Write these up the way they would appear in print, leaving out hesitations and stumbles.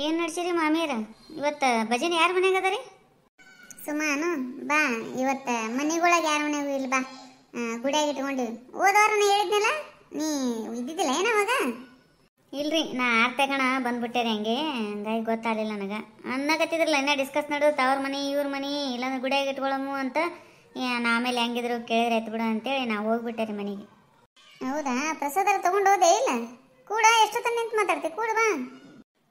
ಏನು ನಡ್ಸಿರಿ ಮಾಮಿಯರ? ಇವತ್ತು ಭಜನೆ ಯಾರ ಮನ್ಯಾಗ ಅದ ರೀ? ಸುಮಾನು ಬಾ, ಇವತ್ತು ಮನೆಗೊಳಗೆ ಯಾರ ಮನೆಗೂ ಇಲ್ಲ ಬಾ, ಗುಡಿಯಾಗ ಇಟ್ಕೊಂಡಿವಿ. ಹೋದವ್ರನ್ನ ಹೇಳಿದ್ನಲ್ಲ, ನೀ ಇದ್ದಿದ್ದಿಲ್ಲ ಏನವಾಗ? ಇಲ್ರಿ, ನಾ ಆರ್ತೆ ಕಣ ಬಂದ್ಬಿಟ್ಟೆ ರೀ. ಹಂಗಾಗಿ ಗೊತ್ತಾಗಲಿಲ್ಲ ನನಗೆ. ಅನ್ನಕತ್ತಿದ್ರಲ್ಲ ಇನ್ನ ಡಿಸ್ಕಸ್ ನಡು, ಅವ್ರ ಮನೆ ಇವ್ರ ಮನೆ ಇಲ್ಲಾಂದ್ರೆ ಗುಡಿಯಾಗ ಇಟ್ಕೊಳಮು ಅಂತ. ನಾ ಆಮೇಲೆ ಹೆಂಗಿದ್ರು ಕೇಳಿದ್ರೆ ಆಯ್ತು ಬಿಡು ಅಂತೇಳಿ ನಾವು ಹೋಗ್ಬಿಟ್ಟೆ ರೀ ಮನೆಗೆ. ಹೌದಾ? ಪ್ರಸಾದ ತೊಗೊಂಡು ಹೋದೆ ಇಲ್ಲ? ಕೂಡ ಎಷ್ಟೊತ್ತ ನಿಂತು ಮಾತಾಡ್ತಿ, ಕೂಡ ಬಾ.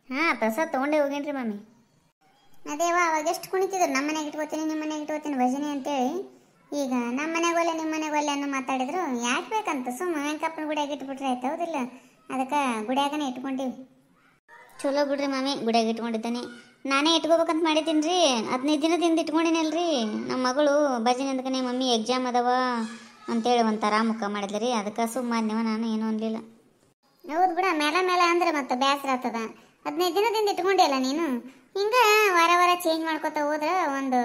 ಹಾಂ, ಪ್ರಸಾದ ತೊಗೊಂಡೇ ಹೋಗೇನ್ರಿ ಮಮ್ಮಿ. ಅದೇವಾ, ಅವಾಗ ಎಷ್ಟು ಕುಣಿತಿದ್ರು, ನಮ್ಮ ಮನೆಗೆ ಇಟ್ಕೋತೀನಿ ನಿಮ್ಮ ಮನೆಗೆ ಇಟ್ಕೋತೀನಿ ಭಜನೆ ಅಂತೇಳಿ. ಈಗ ನಮ್ಮ ಮನೆಗೆ ಒಲ್ಲೆ ನಿಮ್ಮ ಮನೆಗೆ ಒಲ್ಲೆ ಅನ್ನೋ ಮಾತಾಡಿದ್ರು. ಯಾಕೆ ಬೇಕಂತ ಸುಮ್ಮನೆ ವೆಂಕಪ್ಪನ ಗುಡಿಯಾಗ ಇಟ್ಬಿಟ್ರೆ ಆಯ್ತು, ಹೌದಿಲ್ಲ? ಅದಕ್ಕೆ ಗುಡಿಯಾಗನೇ ಇಟ್ಕೊಂಡಿವಿ. ಚಲೋ ಬಿಡ್ರಿ ಮಮ್ಮಿ, ಗುಡಿಯಾಗ ಇಟ್ಕೊಂಡಿದ್ದಾನೆ. ನಾನೇ ಇಟ್ಕೋಬೇಕಂತ ಮಾಡಿದ್ದೀನಿ ರೀ. 15 ದಿನದಿಂದ ಇಟ್ಕೊಂಡಿನಲ್ರಿ. ನಮ್ಮ ಮಗಳು ಭಜನೆ ಅಂದ್ಕನೆ ಮಮ್ಮಿ ಎಕ್ಸಾಮ್ ಅದಾವ ಅಂತೇಳಿ ಒಂಥರ ಮುಖ ಮಾಡಿದ್ಲು ರೀ. ಅದಕ್ಕೆ ಸುಮ್ಮನೆ ನಾನು ಏನೂ ಅನ್ಲಿಲ್ಲ. ಹೌದು ಬಿಡ, ಮೇಲೆ ಅಂದ್ರೆ ಮತ್ತೆ ಬೇಸರ ಆಗ್ತದ. 15 ದಿನದಿಂದ ಇಟ್ಕೊಂಡಿಲ್ಲ ನೀನು. ಹಿಂಗೆ ವಾರ ವಾರ ಚೇಂಜ್ ಮಾಡ್ಕೊತ ಹೋದ್ರೆ ಒಂದು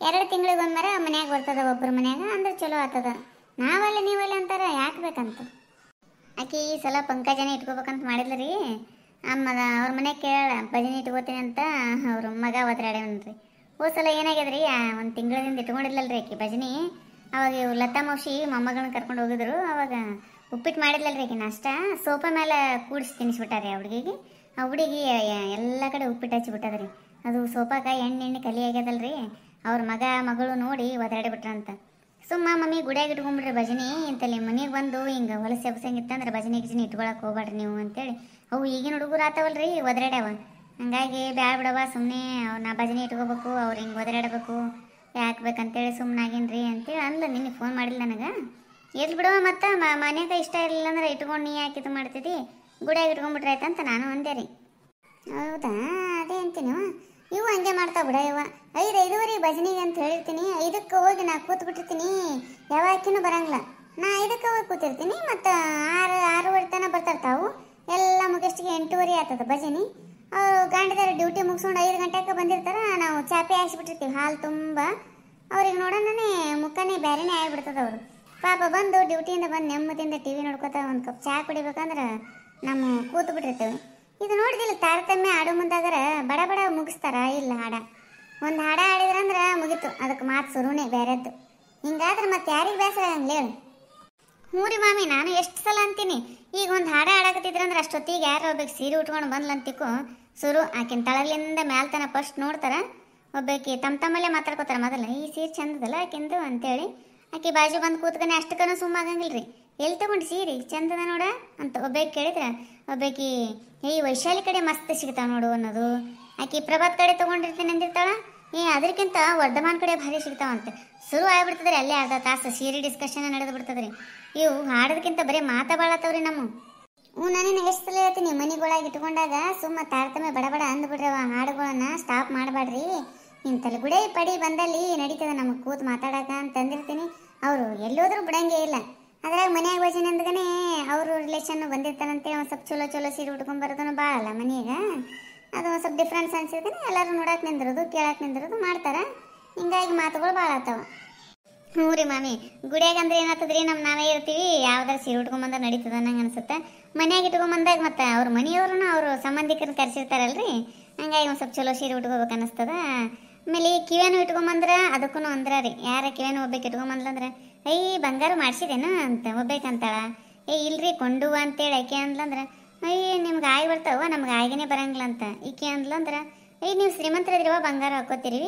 2 ತಿಂಗಳಿಗೆ ಒಂದ್ಮರ ಮನ್ಯಾಗ ಬರ್ತದ ಒಬ್ಬರು ಮನ್ಯಾಗ, ಅಂದ್ರೆ ಚಲೋ ಆಗ್ತದ. ನಾವಲ್ಲ ನೀವಲ್ಲ ಅಂತಾರ, ಯಾಕೆ ಬೇಕಂತ. ಆಕೆ ಈ ಸಲ ಪಂಕಜನೇ ಇಟ್ಕೋಬೇಕಂತ ಮಾಡಿದ್ಲು ರೀ. ಅಮ್ಮದ ಅವ್ರ ಮನೆಗೆ ಕೇಳ ಭಜನೆ ಇಟ್ಕೋತೀನಿ ಅಂತ ಅವ್ರ ಮಗ ಒತ್ತರಾಡ್ಯಾವನ್ರಿ. ಹೋದ ಸಲ ಏನಾಗ್ಯದ್ರಿ, 1 ತಿಂಗಳಿಂದ ಇಟ್ಕೊಂಡಿದ್ಲಲ್ರಿ ಆಕೆ ಭಜನೆ. ಅವಾಗ ಇವ್ರು ಲತಾ ಮೌಶಿ ಮೊಮ್ಮಗಳನ್ನ ಕರ್ಕೊಂಡು ಹೋಗಿದ್ರು. ಅವಾಗ ಉಪ್ಪಿಟ್ಟು ಮಾಡಿದ್ಲಲ್ರಿ ಆಕೆ ನಾಷ್ಟ. ಸೋಫಾ ಮೇಲೆ ಕೂಡಿಸಿ ತಿನ್ನಿಸ್ಬಿಟ್ಟಾರೆ ಆ ಹುಡುಗಿಗೆ. ಆ ಹುಡುಗಿ ಎಲ್ಲ ಕಡೆ ಉಪ್ಪಿಟ್ಟು ಹಚ್ಚಿಬಿಟ್ಟದ್ರಿ. ಅದು ಸೋಫಾಕ್ಕೆ ಎಣ್ಣೆ ಕಲಿ ಆಗ್ಯದಲ್ರಿ. ಅವ್ರ ಮಗ ಮಗಳು ನೋಡಿ ಒತ್ತರಾಡಿಬಿಟ್ರಂತ. ಸುಮ್ಮ ಮಮ್ಮಿ ಗುಡಿಯಾಗ ಇಟ್ಕೊಂಡ್ಬಿಡ್ರಿ ಭಜನೆ ಇಂತಲ್ಲಿ ಮನೆಗೆ ಬಂದು ಹಿಂಗೆ ಹೊಲಸು ಎಬ್ಸಂಗಿತ್ತಂದ್ರೆ ಭಜನೆ ಗಿಜನೆ ಇಟ್ಕೊಳಕ್ಕೆ ಹೋಗ್ಬೇಡ್ರಿ ನೀವು ಅಂತೇಳಿ. ಅವು ಈಗಿನ ಹುಡುಗರು ಆತವಲ್ರಿ, ಒದರಾಡ್ಯಾವ. ಹಂಗಾಗಿ ಬ್ಯಾಡ ಬಿಡವ, ಸುಮ್ಮನೆ ನಾ ಭಜನೆ ಇಟ್ಕೋಬೇಕು, ಅವ್ರು ಹಿಂಗೆ ಒದರಾಡಬೇಕು, ಯಾಕೆ ಬೇಕಂತೇಳಿ ಸುಮ್ಮನಾಗೇನ್ರಿ ಅಂತೇಳಿ ಅಂದ್ಲು. ನಿನ್ನೆ ಫೋನ್ ಮಾಡಿಲ್ಲ ನನಗೆ. ಎಲ್ಲಿ ಬಿಡವ, ಮತ್ತು ಮನ್ಯಾಗ ಇಷ್ಟ ಇರಲಿಲ್ಲ ಅಂದ್ರೆ ಇಟ್ಕೊಂಡು ನೀ ಯಾಕೆ ಇದು ಮಾಡ್ತಿದ್ದಿ, ಗುಡಿಯಾಗ ಇಟ್ಕೊಂಡ್ಬಿಟ್ರೆ ಆಯ್ತಂತ ನಾನು ಅಂದೆ ರೀ. ಹೌದಾ? ಅದೇ ಅಂತೀನಿ. ಇವು ಹಂಗೆ ಮಾಡ್ತಾವ ಬಿಡ. ಇವ 5:05 ಭಜನೆಗೆ ಅಂತ ಹೇಳಿರ್ತೀನಿ. 5ಕ್ಕೆ ಹೋಗಿ ನಾ ಕೂತ್ಬಿಟ್ಟಿರ್ತೀನಿ. ಯಾವಾಕಿನೂ ಬರಂಗಿಲ್ಲ. ನಾ 5ಕ್ಕೆ ಹೋಗಿ ಕೂತಿರ್ತೀನಿ. ಮತ್ತು 6:30 ತನಕ ಬರ್ತಾರ್ತಾವು. ಎಲ್ಲ ಮುಗಿಸ್ಟಿಗೆ 8:30 ಆಗ್ತದೆ ಭಜನೆ. ಅವ್ರು ಗಂಡದಾರ ಡ್ಯೂಟಿ ಮುಗಿಸ್ಕೊಂಡು 5 ಗಂಟೆಗೆ ಬಂದಿರ್ತಾರೆ. ನಾವು ಚಾಪೆ ಹಾಕ್ಸ್ಬಿಟ್ಟಿರ್ತೀವಿ ಹಾಲು ತುಂಬ. ಅವ್ರಿಗೆ ನೋಡೋಣನೇ ಮುಖನೇ ಬೇರೆನೇ ಆಗಿಬಿಡ್ತದೆ. ಅವರು ಪಾಪ ಬಂದು ಡ್ಯೂಟಿಯಿಂದ ಬಂದು ನೆಮ್ಮದಿಯಿಂದ TV ನೋಡ್ಕೊತಾ ಒಂದು ಕಪ್ ಚಹಾ ಕುಡಿಬೇಕಂದ್ರೆ ನಮ್ಮ ಕೂತು ಬಿಟ್ಟಿರ್ತೇವೆ. ಇದು ನೋಡಿದಿಲ್ಲ, ತಾರತಮ್ಯ ಆಡೋ ಮುಂದಾಗರ ಬಡ ಬಡ ಮುಗಿಸ್ತಾರ ಇಲ್ಲ ಹಾಡ. ಒಂದು ಹಾಡ ಆಡಿದ್ರಂದ್ರೆ ಮುಗೀತು, ಅದಕ್ಕೆ ಮಾತು ಶುರುನೇ ಬೇರೆದ್ದು. ಹಿಂಗಾದ್ರೆ ಮತ್ತೆ ಯಾರಿಗೆ ಬೇಸರ ಆಗಂಗಿಲ್ಲ ಹೇಳು? ಹ್ಞೂ ರೀ ಮಾಮಿ, ನಾನು ಎಷ್ಟು ಸಲ ಅಂತೀನಿ. ಈಗ ಒಂದು ಹಾಡ ಆಡಕತ್ತಿದ್ರಂದ್ರೆ ಅಷ್ಟೊತ್ತಿಗೆ ಯಾರು ಒಬ್ಬಕ್ಕೆ ಸೀರೆ ಉಟ್ಕೊಂಡು ಬಂದ್ಲಂತಿಕ್ಕು ಶುರು. ಆಕಿನ ತಳಲಿಂದ ಮ್ಯಾಲ್ತನ ಫಸ್ಟ್ ನೋಡ್ತಾರ. ಒಬ್ಬಾಕಿ ತಮ್ಮಲ್ಲೇ ಮಾತಾಡ್ಕೋತಾರ ಮೊದಲು, ಈ ಸೀರೆ ಚಂದದಲ್ಲ ಆಕಿಂದು ಅಂತೇಳಿ. ಆಕಿ ಬಾಜು ಬಂದು ಕೂತ್ಕನೆ ಅಷ್ಟಕ್ಕೂ ಸುಮ್ಮಾಗಂಗಿಲ್ಲ ರೀ. ಎಲ್ಲಿ ತಗೊಂಡು ಸೀರೆ ಚಂದದ ನೋಡ ಅಂತ ಒಬ್ಬಾಕಿ ಕೇಳಿದ್ರೆ, ಒಬ್ಬಾಕಿ ಈ ವೈಶಾಲಿ ಕಡೆ ಮಸ್ತ್ ಸಿಗ್ತಾವ ನೋಡು ಅನ್ನೋದು. ಆಕಿ ಪ್ರಭಾತ್ ಕಡೆ ತೊಗೊಂಡಿರ್ತೀನಿ ಅಂದಿರ್ತಾಳ, ಅದಕ್ಕಿಂತ ವರ್ಧಮಾನ್ ಕಡೆ ಭಾರಿ ಸಿಗ್ತಾವಂತೆ. ಶುರು ಆಗ್ಬಿಡ್ತದ್ರಿ ಅಲ್ಲೇ ಅರ್ಧ ತಾಸು ಸೀರೆ ಡಿಸ್ಕಷನ್ ನಡೆದು ಬಿಡ್ತದ್ರಿ. ಇವು ಹಾಡೋದಕ್ಕಿಂತ ಬರೀ ಮಾತಾಡತ್ತವ್ರಿ ನಮ್ಮ. ನಾನೇನು ಎಷ್ಟು ಸಲ ಹೇಳ್ತೀನಿ, ಮನೆಗೊಳಗೆ ಇಟ್ಕೊಂಡಾಗ ಸುಮ್ಮ ತಾರತಮ್ಯ ಬಡಬಡ ಅಂದ್ಬಿಡ್ರವ. ಹಾಡುಗಳನ್ನ ಸ್ಟಾಪ್ ಮಾಡಬೇಡ್ರಿ. ಇಂತಲ್ಲಿ ಗುಡಿ ಪಡಿ ಬಂದಲ್ಲಿ ನಡೀತದೆ ನಮಗೆ ಕೂತು ಮಾತಾಡಕ ಅಂತಂದಿರ್ತೀನಿ. ಅವರು ಎಲ್ಲೋದ್ರೂ ಬಿಡಂಗೇ ಇಲ್ಲ. ಅದ್ರಾಗ ಮನ್ಯಾಗ ಭಜನೆ ಅಂದ್ಗನೆ ಅವರು ರಿಲೇಷನ್ ಬಂದಿರ್ತಾರಂತೆ. ಒಂದು ಸ್ವಲ್ಪ ಚಲೋ ಚಲೋ ಸೀರೆ ಉಟ್ಕೊಂಡ್ಬರೋದನ್ನು ಭಾಳ ಅಲ್ಲ ಮನೆಯಾಗ. ಅದು ಒಂದು ಸ್ವಲ್ಪ ಡಿಫ್ರೆನ್ಸ್ ಅನ್ಸಿರ್ತೀನಿ. ಎಲ್ಲರೂ ನೋಡಕ್ಕೆ ನಿಂದಿರೋದು ಕೇಳಕ್ಕೆ ನಿಂದಿರೋದು ಮಾಡ್ತಾರೆ. ಹಿಂಗಾಗಿ ಮಾತುಗಳು ಭಾಳ ಆಗ್ತಾವ. ಹ್ಞೂ ರೀ ಮಾಮಿ, ಗುಡಿಯಾಗ ಅಂದ್ರೆ ಏನಾಗ್ತದ್ರಿ, ನಾವೇ ಇರ್ತೀವಿ, ಯಾವ್ದಾರು ಸೀರೆ ಉಟ್ಕೊಂಬಂದ್ರೆ ನಡೀತದ ನಂಗೆ ಅನ್ಸುತ್ತೆ. ಮನ್ಯಾಗ ಇಟ್ಕೊಂಬಂದಾಗ ಮತ್ತು ಅವ್ರ ಮನೆಯವ್ರನ್ನ ಅವರು ಸಂಬಂಧಿಕರನ್ನ ಕರೆಸಿರ್ತಾರಲ್ರಿ. ಹಂಗಾಗಿ ಒಂದು ಸ್ವಲ್ಪ ಚಲೋ ಸೀರೆ ಉಟ್ಕೋಬೇಕು ಅನ್ನಿಸ್ತದ. ಆಮೇಲೆ ಈ ಕಿವೇನು ಇಟ್ಕೊಂಬಂದ್ರೆ ಅದಕ್ಕೂ ಅಂದ್ರ ರೀ, ಯಾರ ಕಿವೇನು ಒಬ್ಬಕ್ಕೆ ಇಟ್ಕೊಂಬಂದ್ಲಂದ್ರೆ ಬಂಗಾರ ಮಾಡಿಸಿದೇನು ಅಂತ ಒಬ್ಬೇಕಂತಾಳ. ಇಲ್ರಿ ಕೊಂಡು ಅಂತೇಳಿ ಆಕೆ ಅಂದ್ಲಂದ್ರೆ, ನಿಮ್ಗೆ ಆಗಿ ಬರ್ತಾವ, ನಮ್ಗೆ ಆಗಿನೇ ಬರಂಗಿಲ್ಲ ಅಂತ ಈಕೆ ಅಂದ್ಲಂದ್ರೆ, ನೀವು ಶ್ರೀಮಂತರದಿರುವ ಬಂಗಾರ ಹಾಕೋತೀರಿ,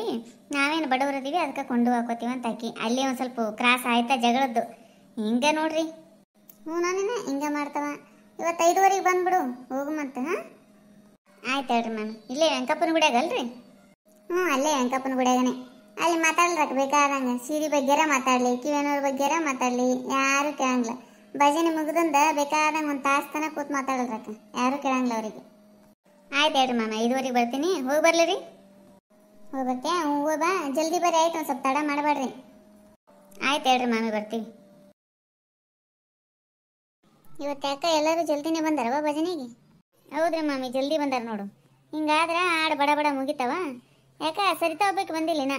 ನಾವೇನು ಬಡವರದೀವಿ ಅದಕ್ಕೆ ಕೊಂಡು ಹಾಕೋತೀವಿ ಅಂತ ಆಕಿ. ಅಲ್ಲಿ ಒಂದು ಸ್ವಲ್ಪ ಕ್ರಾಸ್ ಆಯ್ತಾ ಜಗಳದ್ದು. ಹಿಂಗೆ ನೋಡ್ರಿ. ಹ್ಞೂ, ನಾನೇನ ಹಿಂಗೆ ಮಾಡ್ತಾವ. ಇವತ್ತು 5:30 ಬಂದ್ಬಿಡು, ಹೋಗುಮಂತ. ಹಾಂ ಆಯ್ತು ಹೇಳ್ರಿ ಮ್ಯಾಮ್. ಇಲ್ಲೇ ವೆಂಕಪ್ಪನ ಗುಡಿಯಾಗಲ್ರಿ? ಹ್ಞೂ, ಅಲ್ಲೇ ವೆಂಕಪ್ಪನ ಗುಡಿಯಾಗನೆ. ಅಲ್ಲಿ ಮಾತಾಡ್ಲಕ್ಕ ಬೇಕಾದಂಗೆ ಸೀರೆ ಬಗ್ಗೆರ ಮಾತಾಡಲಿ, ಕಿವಿನವ್ರ ಬಗ್ಗೆರ ಮಾತಾಡಲಿ, ಯಾರು ಕೇಳಂಗಿಲ್ಲ. ಭಜನೆ ಮುಗಿದಂದ ಬೇಕಾದಂಗೆ ಒಂದು ತಾಸು ತನಕ ಕೂತು ಮಾತಾಡಲ್ರಕ್ಕ, ಯಾರು ಕೇಳಂಗಿಲ್ಲ ಅವರಿಗೆ. ಆಯ್ತು ಹೇಳ್ರಿ ಮ್ಯಾಮ್, 5:30 ಬರ್ತೀನಿ. ಹೋಗಿ ಬರಲಿ ರೀ? ಹೋಗಿ ಬರ್ತೀಯ? ಹ್ಞೂ, ಹೋಗಿ ಬಾ, ಜಲ್ದಿ ಬರ್ರಿ ಆಯ್ತು, ಒಂದು ಸ್ವಲ್ಪ ತಡ ಮಾಡಬೇಡ್ರಿ. ಆಯ್ತು ಹೇಳ್ರಿ ಮಾಮಿ, ಬರ್ತೀವಿ. ಇವತ್ತು ಯಾಕೆ ಎಲ್ಲರೂ ಜಲ್ದಿನೇ ಬಂದಾರವ ಭಜನೆಗೆ? ಹೌದ್ರಿ ಮಾಮಿ, ಜಲ್ದಿ ಬಂದಾರ ನೋಡು. ಹಿಂಗಾದ್ರೆ ಹಾಡು ಬಡ ಬಡ ಮುಗಿತಾವ. ಯಾಕೆ ಸರಿತಾ ಹೋಗ್ಬೇಕು ಬಂದಿಲ್ಲಿನ?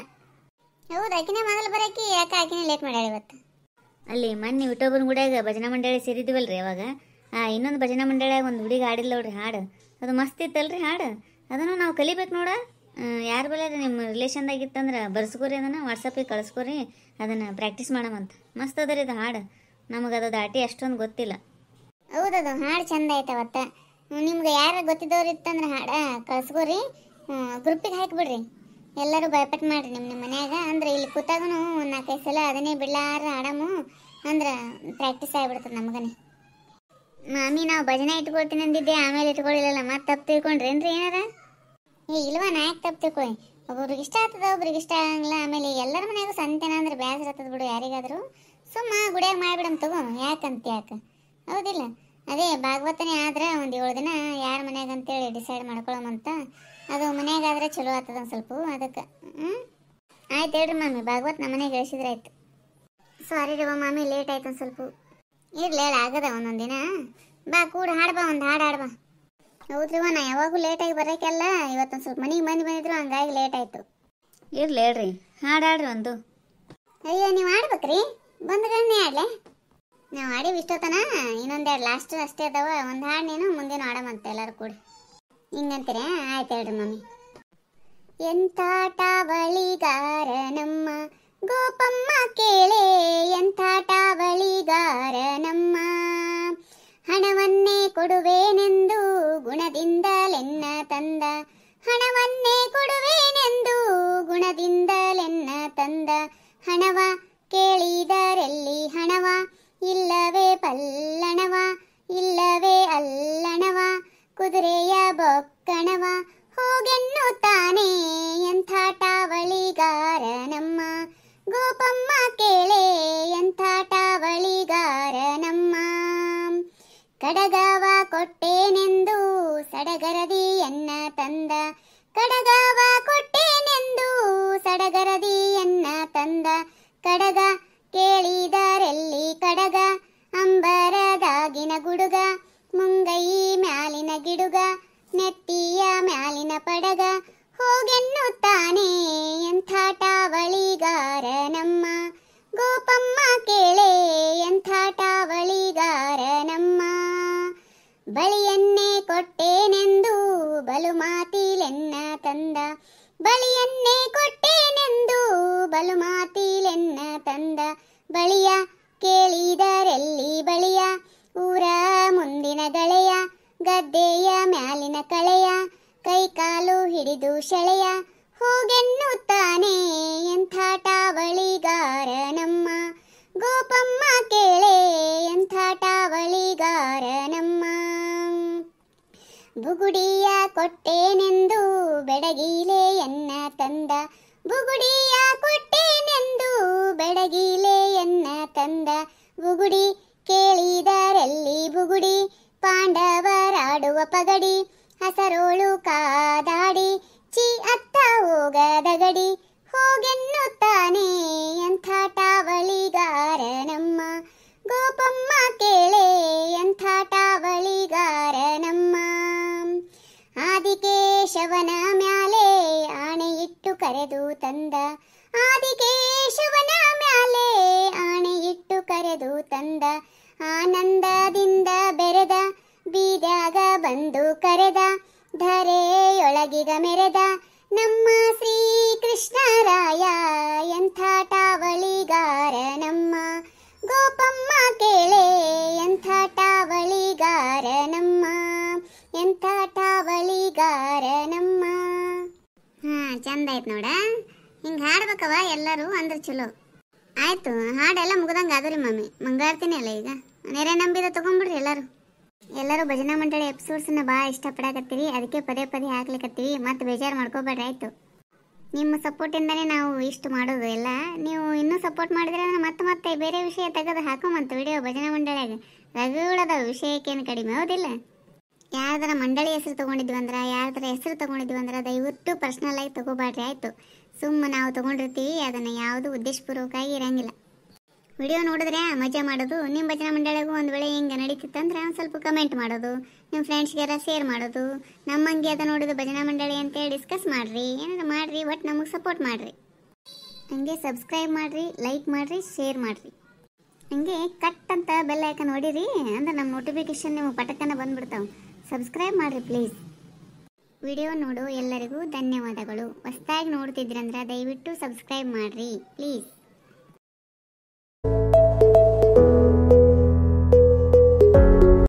ಹೌದು, ಆಕಿನೇ ಮೊದಲು ಬರೋಕಿ, ಯಾಕೆ ಆಕಿನೇ ಲೇಟ್ ಮಾಡ್ಯಾಳ ಇವತ್ತು? ಅಲ್ಲಿ ಮೊನ್ನೆ ವಿಠೋಬನ ಗುಡಿಯಾಗ ಭಜನಾ ಮಂಡಳಿ ಸೇರಿದ್ವಲ್ರಿ ಅವಾಗ ಇನ್ನೊಂದು ಭಜನಾ ಮಂಡಳಿಯಾಗ ಒಂದು ಹುಡುಗಿ ಹಾಡಿಲ್ಲ ನೋಡ್ರಿ ಹಾಡು, ಅದು ಮಸ್ತ್ ಇತ್ತಲ್ರಿ ಹಾಡು. ಅದನ್ನು ನಾವು ಕಲಿಬೇಕು ನೋಡ. ಯಾರು ಬಲ್ಲ ನಿಮ್ಮ ರಿಲೇಷನ್ದಾಗ ಇತ್ತಂದ್ರೆ ಬರ್ಸ್ಕೋರಿ, ಅದನ್ನು ವಾಟ್ಸಪ್ಪಿಗೆ ಕಳಿಸ್ಕೋರಿ, ಅದನ್ನು ಪ್ರಾಕ್ಟೀಸ್ ಮಾಡಮಂತ. ಮಸ್ತ್ ಅದ ರೀ ಅದು ಹಾಡು. ನಮಗೆ ಅದು ದಾಟಿ ಅಷ್ಟೊಂದು ಗೊತ್ತಿಲ್ಲ. ಹೌದದು ಹಾಡು ಚಂದ ಐತವತ್ತ. ನಿಮ್ಗೆ ಯಾರು ಗೊತ್ತಿದ್ದವ್ರು ಇತ್ತಂದ್ರೆ ಹಾಡು ಕಳಿಸ್ಕೋರಿ, ಗ್ರೂಪಿಗೆ ಹಾಕಿಬಿಡ್ರಿ. ಎಲ್ಲರೂ ಭಯಪಟ್ಟು ಮಾಡ್ರಿ ನಿಮ್ಮ ಮನ್ಯಾಗ. ಅಂದ್ರೆ ಇಲ್ಲಿ ಕೂತಾಗೂ ಒಂದು 4-5 ಸಲ ಅದನ್ನೇ ಬಿಡ್ಲಾರ ಹಾಡಮು ಅಂದ್ರೆ ಪ್ರಾಕ್ಟೀಸ್ ಆಗಿಬಿಡ್ತದೆ ನಮಗನೇ. ಮಾಮಿ ನಾವು ಭಜನೆ ಇಟ್ಕೊಳ್ತೀನಿ ಅಂದಿದ್ದೆ, ಆಮೇಲೆ ಇಟ್ಕೊಳ್ಳಿಲ್ಲಲ್ಲ, ಮತ್ತೆ ತಪ್ಪು ತಿಳ್ಕೊಂಡ್ರೇನ್ರಿ ಏನಾರ? ಇಲ್ವಾ, ನಾ ಯಾಕೆ ತಪ್ಪು ತಿಳ್ಕೊಳ್ಳಿ. ಒಬ್ಬೊಬ್ರಿಗೆ ಇಷ್ಟ ಆಗ್ತದ, ಒಬ್ರಿಗೆ ಇಷ್ಟ ಆಗಂಗಿಲ್ಲ. ಆಮೇಲೆ ಎಲ್ಲರ ಮನ್ಯಾಗೂ ಸಂತೆನ ಅಂದ್ರೆ ಬೇಸರ ಆಗ್ತದ ಬಿಡು ಯಾರಿಗಾದರೂ. ಸುಮ್ಮ ಗುಡಿಯಾಗ ಮಾಡಿಬಿಡಮ್ ತಗೋ, ಯಾಕೆ ಹೌದಿಲ್ಲ? ಅದೇ ಭಾಗವತನೇ ಆದ್ರೆ ಒಂದು 7 ದಿನ ಯಾರ ಮನ್ಯಾಗ ಅಂತೇಳಿ ಡಿಸೈಡ್ ಮಾಡ್ಕೊಳಮಂತ. ಅದು ಮನ್ಯಾಗಾದ್ರೆ ಚಲೋ ಆಗ್ತದ ಒಂದು ಸ್ವಲ್ಪ, ಅದಕ್ಕೆ. ಆಯ್ತು ಹೇಳ್ರಿ ಮಾಮಿ, ಭಾಗವತ್ ನಮ್ಮ ಮನೆಗೆ ಹೇಳಿಸಿದ್ರೆ ಆಯ್ತು. ಸಾರಿ ರೀ ಮಾಮಿ, ಲೇಟ್ ಆಯ್ತು ಒಂದು ಸ್ವಲ್ಪ. ಇರ್ಲಿ ಹೇಳ, ಆಗದ ಒಂದೊಂದು ದಿನ. ಬಾ ಕೂಡ ಹಾಡ್ಬಾ, ಒಂದು ಹಾಡು ಹಾಡ್ಬಾ. ಹೌದ್ರಿವ, ನಾ ಯಾವಾಗೂ ಲೇಟಾಗಿ ಬರೋಕ್ಕೆಲ್ಲ ಇವತ್ತೊಂದು ಸ್ವಲ್ಪ ಮನೆಗೆ ಬಂದಿದ್ರು, ಹಂಗಾಗಿ ಲೇಟ್ ಆಯಿತು. ಇರ್ಲಿ ಹೇಳ್ರಿ, ಹಾಡ್ರಿ ಒಂದು. ಅಯ್ಯೋ, ನೀವು ಆಡ್ಬೇಕ್ರಿ, ಬಂದ್ರನ್ನೇ ಆಡ್ಲೆ. ನಾವು ಆಡೀವಿ ಇಷ್ಟೊತ್ತನ, ಇನ್ನೊಂದೆರಡು ಲಾಸ್ಟ್ ಅಷ್ಟೇ ಅದಾವ. ಒಂದು ಹಾಡು ನೀನು, ಮುಂದೇನು ಆಡಮಂತ ಎಲ್ಲರೂ ಕೂಡಿ. ಹಿಂಗಂತೀರ? ಆಯ್ತು ಹೇಳ್ರಿ ಮಮ್ಮಿ. ಎಂತಾಟ ಬಳಿಗಾರ ನಮ್ಮ ಗೋಪಮ್ಮ ಕೇಳೆ, ಎಂತಾಟ ಬಳಿಗಾರ ನಮ್ಮ. ಹಣವನ್ನೇ ಕೊಡುವೇನೆಂದು ಗುಣದಿಂದಲೆನ್ನ ತಂದ, ಹಣವನ್ನೇ ಕೊಡುವೇನೆಂದು ಗುಣದಿಂದಲೆನ್ನ ತಂದ. ಹಣವ ಕೇಳಿದರೆಲ್ಲಿ ಹಣವ, ಇಲ್ಲವೇ ಪಲ್ಲಣವ, ಇಲ್ಲವೇ ಅಲ್ಲಣವ, ಕುದುರೆಯ ಬೊಕ್ಕಣವ ಹೋಗೆನ್ನುತ್ತಾನೆ. ಎಂಥಾಟ ಬಳಿಗಾರ ನಮ್ಮ ಗೋಪಮ್ಮ ಕೇಳೆ, ಎಂಥಾಟ ಬಳಿಗಾರ ನಮ್ಮ. ಕಡಗವ ಕೊಟ್ಟೇನೆಂದು ಸಡಗರದಿಯನ್ನ ತಂದ, ಕಡಗವ ಕೊಟ್ಟೇನೆಂದು ಸಡಗರದಿಯನ್ನ ತಂದ. ಕಡಗ ಕೇಳಿದರೆಲ್ಲಿ ಕಡಗ, ಅಂಬರದಾಗಿನ ಗುಡುಗ, ಮುಂಗೈ ಮ್ಯಾಲಿನ ಗಿಡುಗ, ನೆತ್ತಿಯ ಮ್ಯಾಲಿನ ಪಡಗ ಹೋಗೆನ್ನುತ್ತಾನೆ. ಎಂಥಾಟ ಬಳಿಗಾರ ನಮ್ಮ ಗೋಪಮ್ಮ ಕೇಳೆ, ಎಂಥಾಟ ಬಳಿಗಾರ ನಮ್ಮ. ಬಳಿಯನ್ನೇ ಕೊಟ್ಟೇನೆಂದು ಬಲು ಮಾತಿಲೆನ್ನ ತಂದ, ಬಳಿಯನ್ನೇ ಕೊಟ್ಟೇನೆಂದು ಬಲು ಮಾತಿಲೆನ್ನ ತಂದ. ಬಳಿಯ ಕೇಳಿದರೆಲ್ಲಿ ಬಳಿಯ, ಊರ ಮುಂದಿನ ಗಳೆಯ, ಗದ್ದೆಯ ಮ್ಯಾಲಿನ ಕಳೆಯ, ಕೈಕಾಲು ಹಿಡಿದು ಸೆಳೆಯ ಹೋಗೆನ್ನುತ್ತಾನೆ. ಎಂಥಾಟ ಬಳಿಗಾರ ನಮ್ಮ ಗೋಪಮ್ಮ ಕೇಳೆ, ಎಂಥಾಟ ಬಳಿಗಾರ ನಮ್ಮ. ಬುಗುಡಿಯ ಕೊಟ್ಟೇನೆಂದು ಬೆಡಗಿಲೆಯನ್ನ ತಂದ, ಬುಗುಡಿಯ ಕೊಟ್ಟೇನೆಂದು ಬೆಡಗಿಲೆಯನ್ನ ತಂದ. ಬುಗುಡಿ ಕೇಳಿದರೆಲ್ಲಿ ಬುಗುಡಿ, ಪಾಂಡವರಾಡುವ ಪಗಡಿ, ಹಸರೋಳು ಕಾದಾಡಿ ಚಿ ಅತ್ತ ಹೋಗದಗಡಿ ಹೋಗೆನ್ನುತ್ತಾನೆ. ಎಂಥಾಟ ಬಳಿಗಾರ ನಮ್ಮ ಗೋಪಮ್ಮ ಕೇಳೆ, ಎಂಥಾಟ ಬಳಿಗಾರ ನಮ್ಮ. ಆದಿಕೇಶವನ ಮ್ಯಾಲೆ ಆಣೆ ಇಟ್ಟು ಕರೆದು ತಂದ, ಆದಿಕೇಶವನ ಮ್ಯಾಲೆ ಆಣೆ ಇಟ್ಟು ಕರೆದು ತಂದ. ಆನಂದದಿಂದ ಬೆರೆದ ಬೀದ್ಯಾಗ ಬಂದು ಕರೆದ, ಧರೆಯೊಳಗಿಗ ಮೆರೆದ ನಮ್ಮ ಶ್ರೀಕೃಷ್ಣರಾಯ. ಎಂಥಾಟ ಬಳಿಗಾರ ನಮ್ಮ ಗೋಪಮ್ಮ ಕೇಳೆ, ಎಂಥಾಟ ಬಳಿಗಾರ ನಮ್ಮ, ಎಂಥಾಟ ಬಳಿಗಾರ ನಮ್ಮ. ಚಂದ ಆಯ್ತು ನೋಡ. ಹಿಂಗೆ ಹಾಡ್ಬೇಕವ ಎಲ್ಲರೂ ಅಂದ್ರೆ ಚಲೋ. ಆಯ್ತು, ಹಾಡೆಲ್ಲ ಮುಗ್ದಂಗೆ ಆದ್ರಿ ಮಮ್ಮಿ, ಮಂಗಾರ್ತೀನಿ ಅಲ್ಲ ಈಗ. ನೆರೆ ನಂಬಿದ ತೊಗೊಂಡ್ಬಿಡ್ರಿ ಎಲ್ಲರೂ ಭಜನಾ ಮಂಡಳಿ ಎಪಿಸೋಡ್ಸನ್ನ ಭಾಳ ಇಷ್ಟಪಡಕತ್ತೀರಿ, ಅದಕ್ಕೆ ಪದೇ ಪದೇ ಹಾಕ್ಲಿಕ್ಕತ್ತೀವಿ. ಮತ್ತೆ ಬೇಜಾರು ಮಾಡ್ಕೋಬೇಡ್ರಿ ಆಯಿತು. ನಿಮ್ಮ ಸಪೋರ್ಟಿಂದನೇ ನಾವು ಇಷ್ಟು ಮಾಡೋದು ಎಲ್ಲ. ನೀವು ಇನ್ನೂ ಸಪೋರ್ಟ್ ಮಾಡಿದ್ರೆ ಮತ್ತೆ ಬೇರೆ ವಿಷಯ ತೆಗೆದು ಹಾಕೋಮಂತ ವಿಡಿಯೋ ಭಜನಾ ಮಂಡಳಿಯಾಗ. ರಗಗಳದ ವಿಷಯಕ್ಕೇನು ಕಡಿಮೆ, ಹೌದಿಲ್ಲ? ಯಾರ್ದಾರ ಮಂಡಳಿ ಹೆಸರು ತೊಗೊಂಡಿದ್ವಿ ಅಂದ್ರೆ, ಯಾರ್ದಾರ ಹೆಸರು ತೊಗೊಂಡಿದ್ವಿ ಅಂದ್ರೆ ದಯವಿಟ್ಟು ಪರ್ಸ್ನಲ್ ಆಗಿ ತೊಗೋಬೇಡ್ರಿ ಆಯಿತು. ಸುಮ್ಮ ನಾವು ತೊಗೊಂಡಿರ್ತೀವಿ, ಅದನ್ನು ಯಾವುದು ಉದ್ದೇಶಪೂರ್ವಕವಾಗಿ ಇರೋಂಗಿಲ್ಲ. ವಿಡಿಯೋ ನೋಡಿದ್ರೆ ಮಜಾ ಮಾಡೋದು. ನಿಮ್ಮ ಭಜನಾ ಮಂಡಳಿಗೂ ಒಂದು ವೇಳೆ ಹಿಂಗೆ ನಡೀತಿತ್ತಂದ್ರೆ ಒಂದು ಸ್ವಲ್ಪ ಕಮೆಂಟ್ ಮಾಡೋದು, ನಿಮ್ಮ ಫ್ರೆಂಡ್ಸ್ಗೆಲ್ಲ ಶೇರ್ ಮಾಡೋದು. ನಮ್ಮಂಗೆ ಅದ ನೋಡೋದು ಭಜನಾ ಮಂಡಳಿ ಅಂತೇಳಿ ಡಿಸ್ಕಸ್ ಮಾಡಿರಿ, ಏನಾದ್ರು ಮಾಡಿರಿ, ಒಟ್ಟು ನಮಗೆ ಸಪೋರ್ಟ್ ಮಾಡಿರಿ. ಹಂಗೆ ಸಬ್ಸ್ಕ್ರೈಬ್ ಮಾಡಿರಿ, ಲೈಕ್ ಮಾಡಿರಿ, ಶೇರ್ ಮಾಡಿರಿ ಹಂಗೆ ಕಟ್ ಅಂತ ಬೆಲ್ ಐಕನ್ ಹೊಡೀರಿ, ಅಂದ್ರೆ ನಮ್ಮ ನೋಟಿಫಿಕೇಶನ್ ನೀವು ಪಟಕನ ಬಂದ್ಬಿಡ್ತಾವೆ. ಸಬ್ಸ್ಕ್ರೈಬ್ ಮಾಡಿರಿ ಪ್ಲೀಸ್. ವಿಡಿಯೋ ನೋಡೋ ಎಲ್ಲರಿಗೂ ಧನ್ಯವಾದಗಳು. ಹೊಸದಾಗಿ ನೋಡ್ತಿದ್ರಂದ್ರೆ ದಯವಿಟ್ಟು ಸಬ್ಸ್ಕ್ರೈಬ್ ಮಾಡಿರಿ ಪ್ಲೀಸ್.